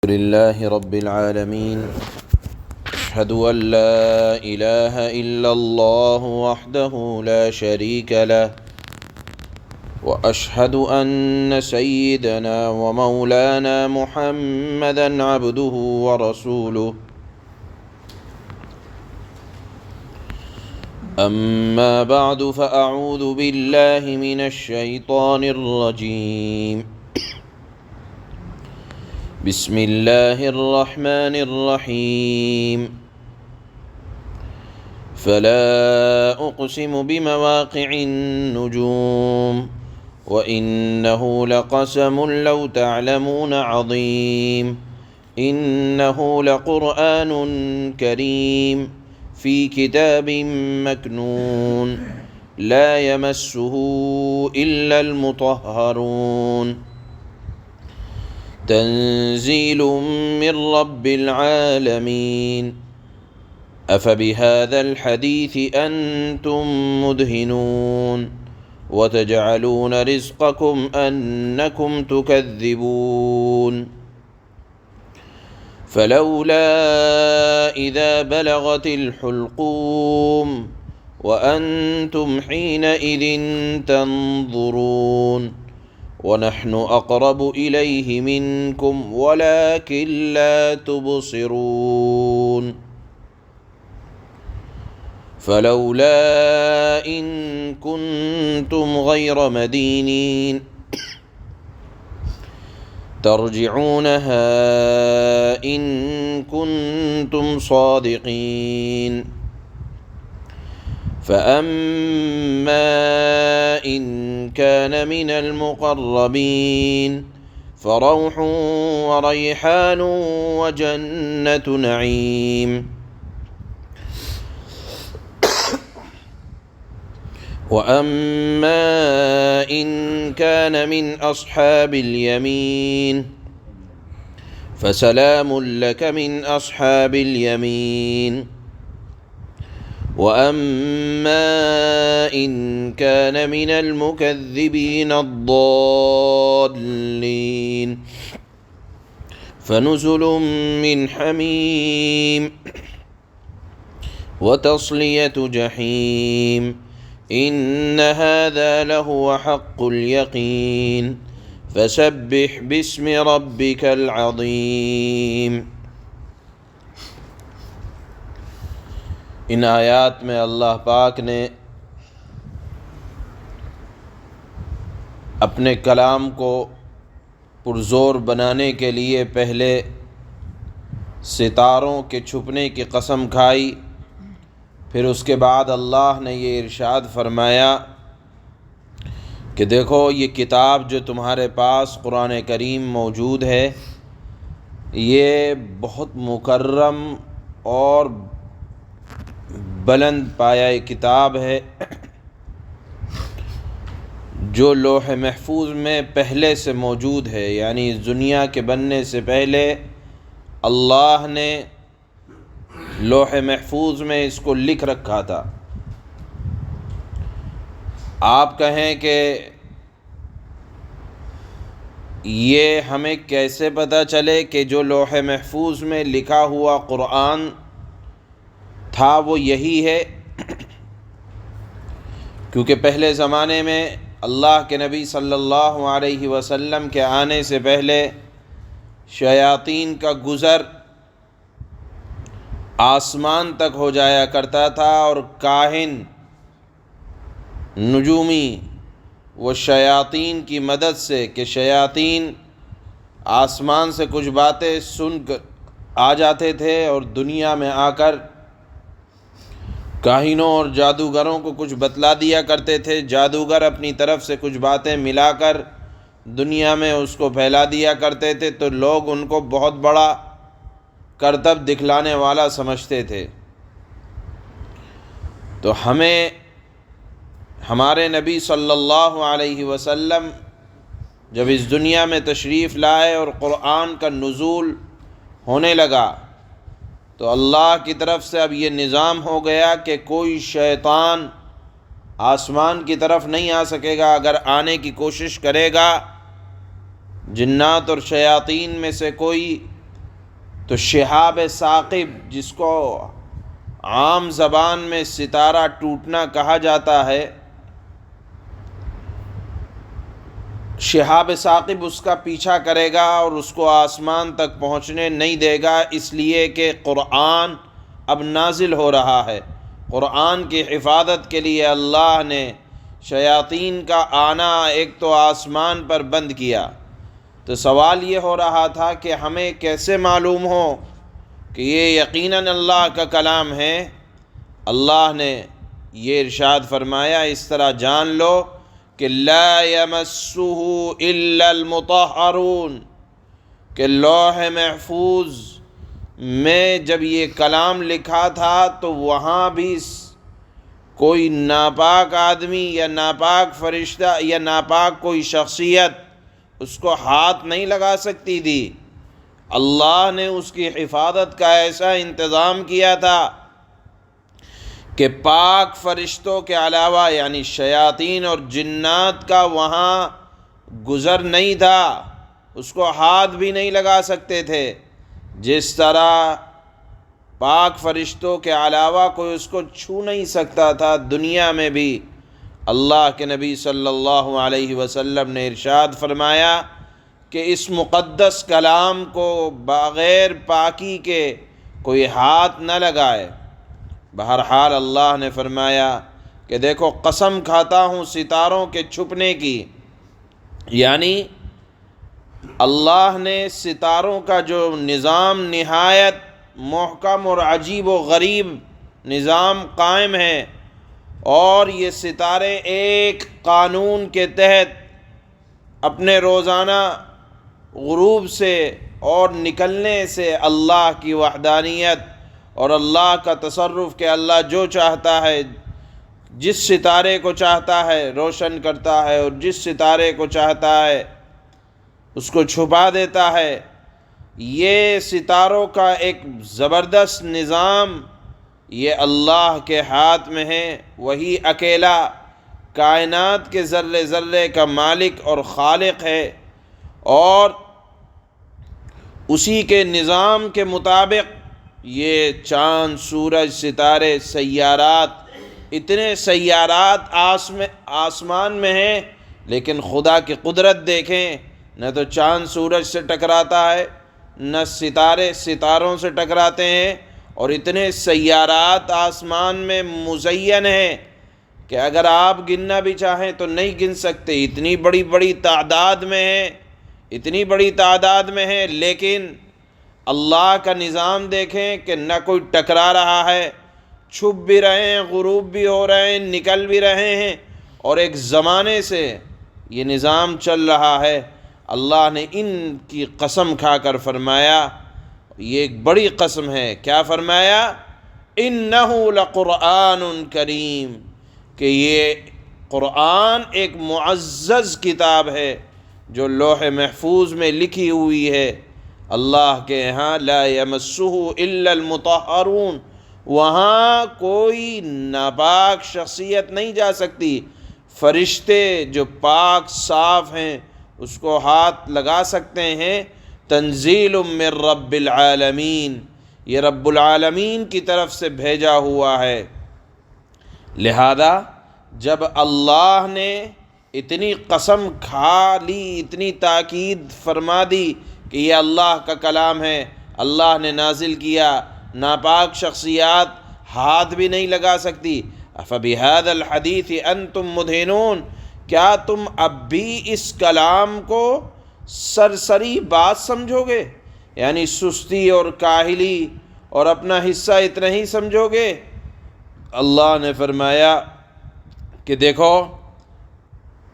لله رب العالمين. أشهد أن لا إله إلا الله وحده لا شريك له، وأشهد أن سيدنا ومولانا محمدا عبده ورسوله. أما بعد، فأعوذ بالله من الشيطان الرجيم. بسم الله الرحمن الرحيم. فلا أقسم بمواقع النجوم وإنه لقسم لو تعلمون عظيم. إنه لقرآن كريم في كتاب مكنون لا يمسه إلا المطهرون. تنزيل من رب العالمين. أفبهذا الحديث أنتم مدهنون وتجعلون رزقكم أنكم تكذبون. فلولا إذا بلغت الحلقوم وأنتم حينئذ تنظرون ونحن أقرب إليه منكم ولكن لا تبصرون. فلولا إن كنتم غير مدينين ترجعونها إن كنتم صادقين. فأما إن كان من المقربين فروح وريحان وجنة نعيم. وأما إن كان من أصحاب اليمين فسلام لك من أصحاب اليمين. وأما إن كان من المكذبين الضالين فنزل من حميم وتصلية جحيم. إن هذا لهو حق اليقين. فسبح باسم ربك العظیم. ان آیات میں اللہ پاک نے اپنے کلام کو پرزور بنانے کے لیے پہلے ستاروں کے چھپنے کی قسم کھائی، پھر اس کے بعد اللہ نے یہ ارشاد فرمایا کہ دیکھو یہ کتاب جو تمہارے پاس قرآن کریم موجود ہے، یہ بہت مکرم اور بلند پایہ کتاب ہے جو لوح محفوظ میں پہلے سے موجود ہے، یعنی دنیا کے بننے سے پہلے اللہ نے لوح محفوظ میں اس کو لکھ رکھا تھا۔ آپ کہیں کہ یہ ہمیں کیسے پتہ چلے کہ جو لوح محفوظ میں لکھا ہوا قرآن تھا وہ یہی ہے؟ کیونکہ پہلے زمانے میں اللہ کے نبی صلی اللہ علیہ وسلم کے آنے سے پہلے شیاطین کا گزر آسمان تک ہو جایا کرتا تھا، اور کاہن نجومی وہ شیاطین کی مدد سے کہ شیاطین آسمان سے کچھ باتیں سن کر آ جاتے تھے اور دنیا میں آ کر کاہنوں اور جادوگروں کو کچھ بتلا دیا کرتے تھے۔ جادوگر اپنی طرف سے کچھ باتیں ملا کر دنیا میں اس کو پھیلا دیا کرتے تھے، تو لوگ ان کو بہت بڑا کرتب دکھلانے والا سمجھتے تھے۔ تو ہمیں ہمارے نبی صلی اللہ علیہ وسلم جب اس دنیا میں تشریف لائے اور قرآن کا نزول ہونے لگا تو اللہ کی طرف سے اب یہ نظام ہو گیا کہ کوئی شیطان آسمان کی طرف نہیں آ سکے گا۔ اگر آنے کی کوشش کرے گا، جنات اور شیاطین میں سے کوئی تو شہاب ثاقب، جس کو عام زبان میں ستارہ ٹوٹنا کہا جاتا ہے، شہاب ثاقب اس کا پیچھا کرے گا اور اس کو آسمان تک پہنچنے نہیں دے گا، اس لیے کہ قرآن اب نازل ہو رہا ہے۔ قرآن کی حفاظت کے لیے اللہ نے شیاطین کا آنا ایک تو آسمان پر بند کیا۔ تو سوال یہ ہو رہا تھا کہ ہمیں کیسے معلوم ہو کہ یہ یقیناً اللہ کا کلام ہے؟ اللہ نے یہ ارشاد فرمایا، اس طرح جان لو کہ لا یمسہ الا المطہرون، کہ لوح محفوظ میں جب یہ کلام لکھا تھا تو وہاں بھی کوئی ناپاک آدمی یا ناپاک فرشتہ یا ناپاک کوئی شخصیت اس کو ہاتھ نہیں لگا سکتی تھی۔ اللہ نے اس کی حفاظت کا ایسا انتظام کیا تھا کہ پاک فرشتوں کے علاوہ یعنی شیاطین اور جنات کا وہاں گزر نہیں تھا، اس کو ہاتھ بھی نہیں لگا سکتے تھے۔ جس طرح پاک فرشتوں کے علاوہ کوئی اس کو چھو نہیں سکتا تھا، دنیا میں بھی اللہ کے نبی صلی اللہ علیہ وسلم نے ارشاد فرمایا کہ اس مقدس کلام کو بغیر پاکی کے کوئی ہاتھ نہ لگائے۔ بہرحال اللہ نے فرمایا کہ دیکھو قسم کھاتا ہوں ستاروں کے چھپنے کی، یعنی اللہ نے ستاروں کا جو نظام نہایت محکم اور عجیب و غریب نظام قائم ہے، اور یہ ستارے ایک قانون کے تحت اپنے روزانہ غروب سے اور نکلنے سے اللہ کی وحدانیت اور اللہ کا تصرف کہ اللہ جو چاہتا ہے، جس ستارے کو چاہتا ہے روشن کرتا ہے اور جس ستارے کو چاہتا ہے اس کو چھپا دیتا ہے۔ یہ ستاروں کا ایک زبردست نظام یہ اللہ کے ہاتھ میں ہے، وہی اکیلا کائنات کے ذرے ذرے کا مالک اور خالق ہے، اور اسی کے نظام کے مطابق یہ چاند، سورج، ستارے، سیارات، اتنے سیارات آسمان میں ہیں، لیکن خدا کی قدرت دیکھیں، نہ تو چاند سورج سے ٹکراتا ہے، نہ ستارے ستاروں سے ٹکراتے ہیں، اور اتنے سیارات آسمان میں مزین ہیں کہ اگر آپ گننا بھی چاہیں تو نہیں گن سکتے، اتنی بڑی بڑی تعداد میں ہیں، اتنی بڑی تعداد میں ہیں، لیکن اللہ کا نظام دیکھیں کہ نہ کوئی ٹکرا رہا ہے، چھپ بھی رہے ہیں، غروب بھی ہو رہے ہیں، نکل بھی رہے ہیں، اور ایک زمانے سے یہ نظام چل رہا ہے۔ اللہ نے ان کی قسم کھا کر فرمایا، یہ ایک بڑی قسم ہے، کیا فرمایا؟ اِنَّهُ لَقُرْآنٌ کریم، کہ یہ قرآن ایک معزز کتاب ہے جو لوح محفوظ میں لکھی ہوئی ہے۔ اللہ کے ہاں لا یمسہ الا المطہرون، وہاں کوئی ناپاک شخصیت نہیں جا سکتی، فرشتے جو پاک صاف ہیں اس کو ہاتھ لگا سکتے ہیں۔ تنزیل من رب العالمین، یہ رب العالمین کی طرف سے بھیجا ہوا ہے۔ لہذا جب اللہ نے اتنی قسم کھا لی، اتنی تاکید فرما دی کہ یہ اللہ کا کلام ہے، اللہ نے نازل کیا، ناپاک شخصیات ہاتھ بھی نہیں لگا سکتی، افبہذا الحدیث انتم مدہنون، کیا تم اب بھی اس کلام کو سرسری بات سمجھو گے؟ یعنی سستی اور کاہلی اور اپنا حصہ اتنا ہی سمجھو گے؟ اللہ نے فرمایا کہ دیکھو،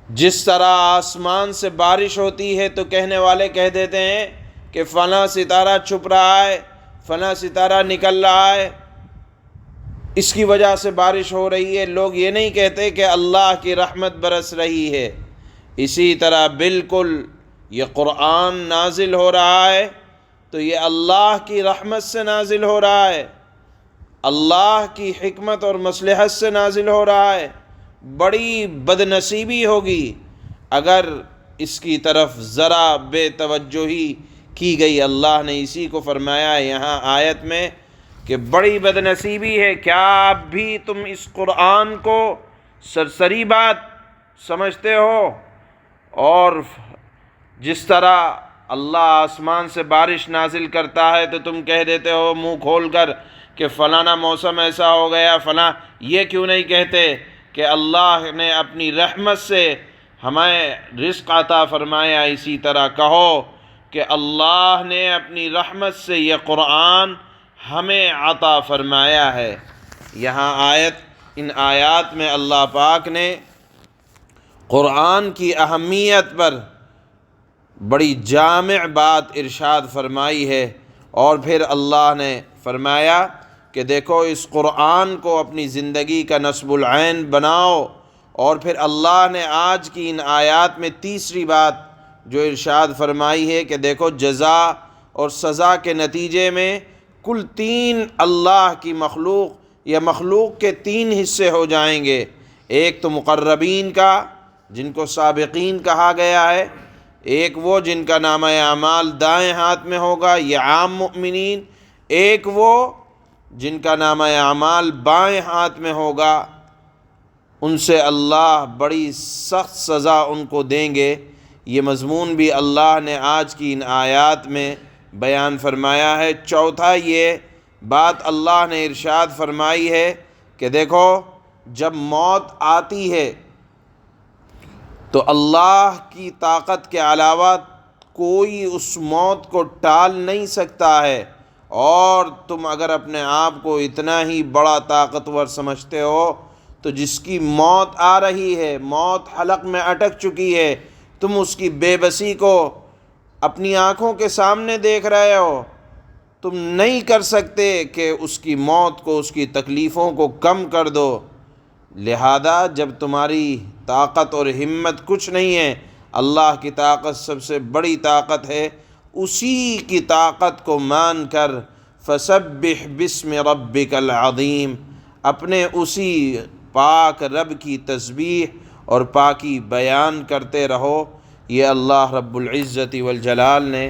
جس طرح آسمان سے بارش ہوتی ہے تو کہنے والے کہہ دیتے ہیں کہ فلاں ستارہ چھپ رہا ہے، فلاں ستارہ نکل رہا ہے، اس کی وجہ سے بارش ہو رہی ہے، لوگ یہ نہیں کہتے کہ اللہ کی رحمت برس رہی ہے۔ اسی طرح بالکل یہ قرآن نازل ہو رہا ہے تو یہ اللہ کی رحمت سے نازل ہو رہا ہے، اللہ کی حکمت اور مصلحت سے نازل ہو رہا ہے۔ بڑی بد نصیبی ہوگی اگر اس کی طرف ذرا بے توجہی کی گئی۔ اللہ نے اسی کو فرمایا یہاں آیت میں کہ بڑی بدنصیبی ہے، کیا آپ بھی تم اس قرآن کو سرسری بات سمجھتے ہو؟ اور جس طرح اللہ آسمان سے بارش نازل کرتا ہے تو تم کہہ دیتے ہو منہ کھول کر کہ فلانا موسم ایسا ہو گیا فلاں، یہ کیوں نہیں کہتے کہ اللہ نے اپنی رحمت سے ہمیں رزق عطا فرمایا؟ اسی طرح کہو کہ اللہ نے اپنی رحمت سے یہ قرآن ہمیں عطا فرمایا ہے۔ یہاں ان آیات میں اللہ پاک نے قرآن کی اہمیت پر بڑی جامع بات ارشاد فرمائی ہے، اور پھر اللہ نے فرمایا کہ دیکھو اس قرآن کو اپنی زندگی کا نصب العین بناؤ۔ اور پھر اللہ نے آج کی ان آیات میں تیسری بات جو ارشاد فرمائی ہے کہ دیکھو جزا اور سزا کے نتیجے میں کل 3 اللہ کی مخلوق یا مخلوق کے 3 حصے ہو جائیں گے۔ ایک تو مقربین کا جن کو سابقین کہا گیا ہے، ایک وہ جن کا نامہ اعمال دائیں ہاتھ میں ہوگا یہ عام مؤمنین، ایک وہ جن کا نامہ اعمال بائیں ہاتھ میں ہوگا، ان سے اللہ بڑی سخت سزا ان کو دیں گے۔ یہ مضمون بھی اللہ نے آج کی ان آیات میں بیان فرمایا ہے۔ چوتھا یہ بات اللہ نے ارشاد فرمائی ہے کہ دیکھو جب موت آتی ہے تو اللہ کی طاقت کے علاوہ کوئی اس موت کو ٹال نہیں سکتا ہے، اور تم اگر اپنے آپ کو اتنا ہی بڑا طاقتور سمجھتے ہو تو جس کی موت آ رہی ہے، موت حلق میں اٹک چکی ہے، تم اس کی بے بسی کو اپنی آنکھوں کے سامنے دیکھ رہے ہو، تم نہیں کر سکتے کہ اس کی موت کو، اس کی تکلیفوں کو کم کر دو۔ لہذا جب تمہاری طاقت اور ہمت کچھ نہیں ہے، اللہ کی طاقت سب سے بڑی طاقت ہے، اسی کی طاقت کو مان کر فسبح باسم ربک العظیم، اپنے اسی پاک رب کی تسبیح اور پاکی بیان کرتے رہو۔ یہ اللہ رب العزت والجلال نے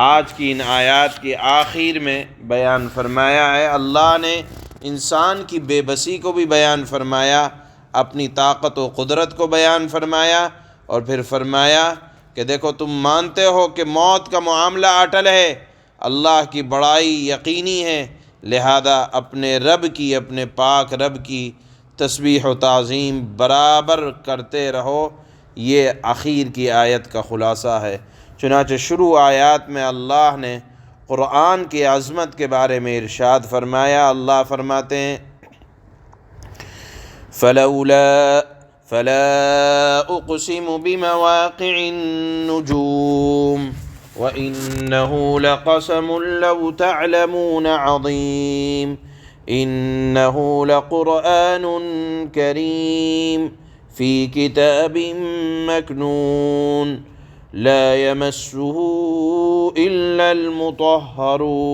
آج کی ان آیات کی آخر میں بیان فرمایا ہے۔ اللہ نے انسان کی بے بسی کو بھی بیان فرمایا، اپنی طاقت و قدرت کو بیان فرمایا، اور پھر فرمایا کہ دیکھو تم مانتے ہو کہ موت کا معاملہ اٹل ہے، اللہ کی بڑائی یقینی ہے، لہذا اپنے رب کی، اپنے پاک رب کی تسبیح و تعظیم برابر کرتے رہو۔ یہ اخیر کی آیت کا خلاصہ ہے۔ چنانچہ شروع آیات میں اللہ نے قرآن کی عظمت کے بارے میں ارشاد فرمایا۔ اللہ فرماتے ہیں فَلَا أُقْسِمُ بِمَوَاقِعِ النُّجُومِ وَإِنَّهُ لَقَسَمٌ لَوْ تَعْلَمُونَ عَظِيمٌ إِنَّهُ لَقُرْآنٌ كَرِيمٌ فِي كِتَابٍ مَّكْنُونٍ لا يمسه إلا المطهرون۔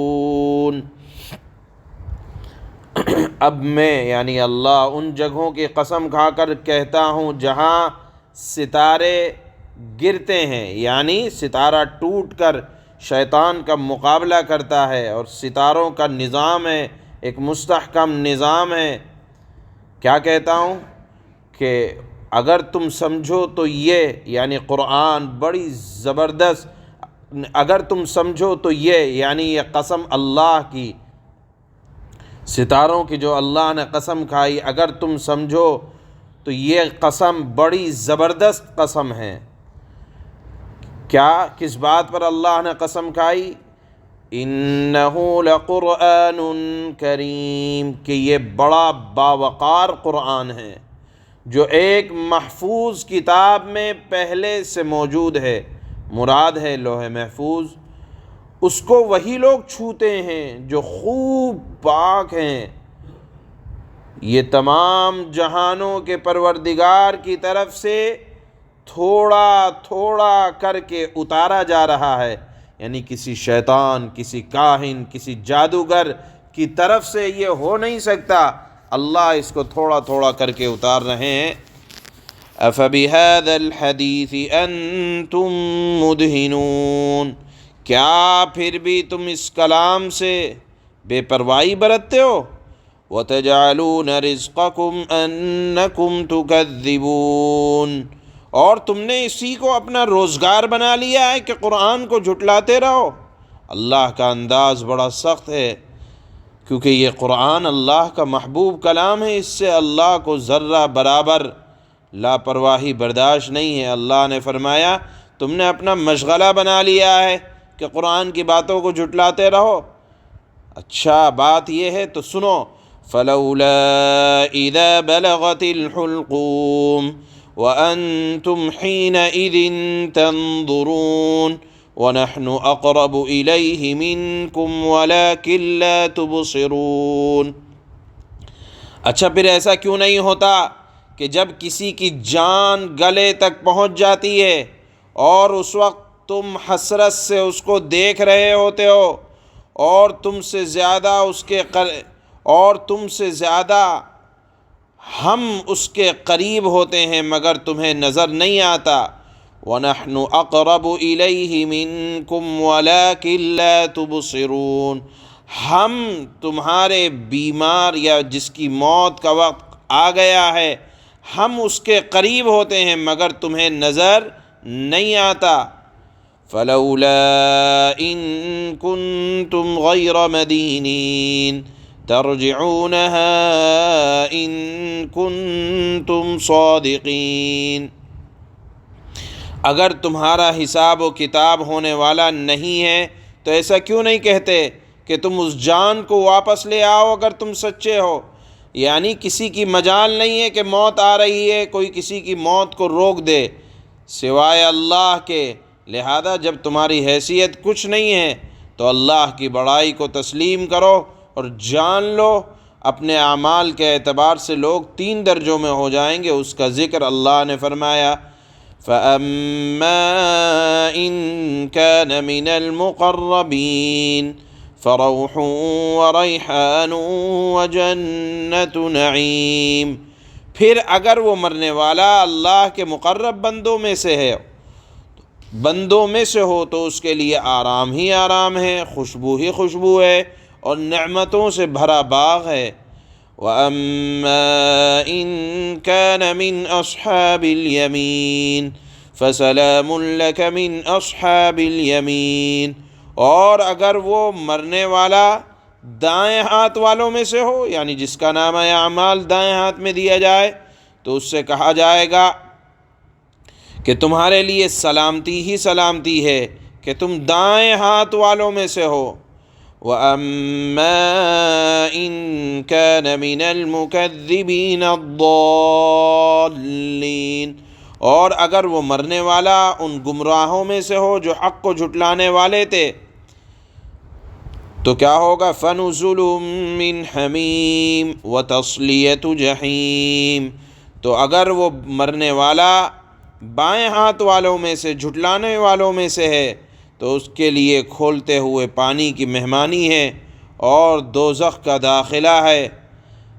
اب میں یعنی اللہ ان جگہوں کی قسم کھا کر کہتا ہوں جہاں ستارے گرتے ہیں، یعنی ستارہ ٹوٹ کر شیطان کا مقابلہ کرتا ہے، اور ستاروں کا نظام ہے، ایک مستحکم نظام ہے۔ کیا کہتا ہوں کہ اگر تم سمجھو تو یہ یعنی قرآن بڑی زبردست، اگر تم سمجھو تو یہ یعنی یہ قسم اللہ کی، ستاروں کی جو اللہ نے قسم کھائی، اگر تم سمجھو تو یہ قسم بڑی زبردست قسم ہے۔ کیا کس بات پر اللہ نے قسم کھائی؟ انہ لقرآن کریم، کہ یہ بڑا باوقار قرآن ہے جو ایک محفوظ کتاب میں پہلے سے موجود ہے، مراد ہے لوح محفوظ۔ اس کو وہی لوگ چھوتے ہیں جو خوب پاک ہیں۔ یہ تمام جہانوں کے پروردگار کی طرف سے تھوڑا تھوڑا کر کے اتارا جا رہا ہے، یعنی کسی شیطان، کسی کاہن، کسی جادوگر کی طرف سے یہ ہو نہیں سکتا، اللہ اس کو تھوڑا تھوڑا کر کے اتار رہے ہیں۔ أَفَبِهَذَا الْحَدِيثِ أَنْتُمْ مُدْهِنُونَ، کیا پھر بھی تم اس کلام سے بے پرواہی برتتے ہو؟ وَتَجْعَلُونَ رِزْقَكُمْ أَنَّكُمْ تُكَذِّبُونَ، اور تم نے اسی کو اپنا روزگار بنا لیا ہے کہ قرآن کو جھٹلاتے رہو۔ اللہ کا انداز بڑا سخت ہے، کیونکہ یہ قرآن اللہ کا محبوب کلام ہے، اس سے اللہ کو ذرہ برابر لاپرواہی برداشت نہیں ہے۔ اللہ نے فرمایا تم نے اپنا مشغلہ بنا لیا ہے کہ قرآن کی باتوں کو جھٹلاتے رہو۔ اچھا بات یہ ہے تو سنو، فَلَوْلَا إِذَا بَلَغَتِ الْحُلْقُومَ وَأَنْتُمْ حِينَئِذٍ تَنظُرُونَ وَنَحْنُ أَقْرَبُ إِلَيْهِ مِنْكُمْ وَلَكِنْ لَا تُبْصِرُونَ۔ اچھا پھر ایسا کیوں نہیں ہوتا کہ جب کسی کی جان گلے تک پہنچ جاتی ہے اور اس وقت تم حسرت سے اس کو دیکھ رہے ہوتے ہو اور تم سے زیادہ ہم اس کے قریب ہوتے ہیں مگر تمہیں نظر نہیں آتا۔ وَنَحْنُ أَقْرَبُ إِلَيْهِ مِنْكُمْ وَلَكِنْ لَا تُبْصِرُونَ، ہم تمہارے بیمار یا جس کی موت کا وقت آ گیا ہے ہم اس کے قریب ہوتے ہیں مگر تمہیں نظر نہیں آتا۔ فَلَوْلَا إِن كُنتُمْ غَيْرَ مَدِينِينَ تَرْجِعُونَهَا إِن كُنتُمْ صَادِقِينَ، اگر تمہارا حساب و کتاب ہونے والا نہیں ہے تو ایسا کیوں نہیں کہتے کہ تم اس جان کو واپس لے آؤ اگر تم سچے ہو؟ یعنی کسی کی مجال نہیں ہے کہ موت آ رہی ہے کوئی کسی کی موت کو روک دے سوائے اللہ کے، لہذا جب تمہاری حیثیت کچھ نہیں ہے تو اللہ کی بڑائی کو تسلیم کرو اور جان لو اپنے اعمال کے اعتبار سے لوگ 3 درجوں میں ہو جائیں گے۔ اس کا ذکر اللہ نے فرمایا فَأَمَّا إِن كَانَ مِنَ الْمُقَرَّبِينَ فَرَوْحٌ وَرَيْحَانٌ وَجَنَّةُ نَعِيمٍ، پھر اگر وہ مرنے والا اللہ کے مقرب بندوں میں سے ہو تو اس کے لیے آرام ہی آرام ہے، خوشبو ہی خوشبو ہے اور نعمتوں سے بھرا باغ ہے۔ وَأَمَّا إِن كَانَ مِنْ أَصْحَابِ الْيَمِينِ فَسَلَامٌ لَكَ مِنْ أَصْحَابِ الْيَمِينِ، اور اگر وہ مرنے والا دائیں ہاتھ والوں میں سے ہو یعنی جس کا نامہ اعمال دائیں ہاتھ میں دیا جائے تو اس سے کہا جائے گا کہ تمہارے لیے سلامتی ہی سلامتی ہے کہ تم دائیں ہاتھ والوں میں سے ہو۔ وَأَمَّا إِن كَانَ مِنَ الْمُكَذِّبِينَ الضَّالِّينَ، اور اگر وہ مرنے والا ان گمراہوں میں سے ہو جو حق کو جھٹلانے والے تھے تو کیا ہوگا؟ فَنُزُلٌ مِّنْ حَمِيمٍ وَتَصْلِيَةُ جَحِيمٍ، تو اگر وہ مرنے والا بائیں ہاتھ والوں میں سے جھٹلانے والوں میں سے ہے تو اس کے لیے کھولتے ہوئے پانی کی مہمانی ہے اور دوزخ کا داخلہ ہے۔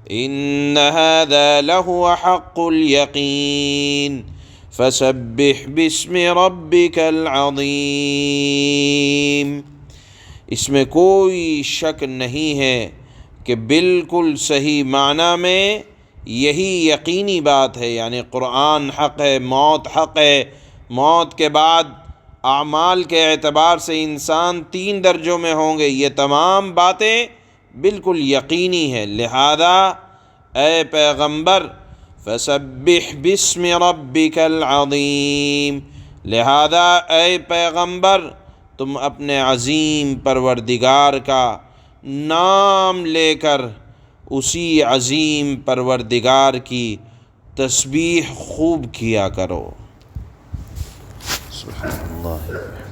إِنَّ هَذَا لَهُوَ حَقُّ الْيَقِينِ فَسَبِّحْ بِاسْمِ رَبِّكَ الْعَظِيمِ، اس میں کوئی شک نہیں ہے کہ بالکل صحیح معنی میں یہی یقینی بات ہے، یعنی قرآن حق ہے، موت حق ہے، موت کے بعد اعمال کے اعتبار سے انسان 3 درجوں میں ہوں گے، یہ تمام باتیں بالکل یقینی ہے۔ لہذا اے پیغمبر فَسَبِّحْ بِاسْمِ رَبِّكَ الْعَظِيمِ، لہذا اے پیغمبر تم اپنے عظیم پروردگار کا نام لے کر اسی عظیم پروردگار کی تسبیح خوب کیا کرو۔ سبحان اللہ۔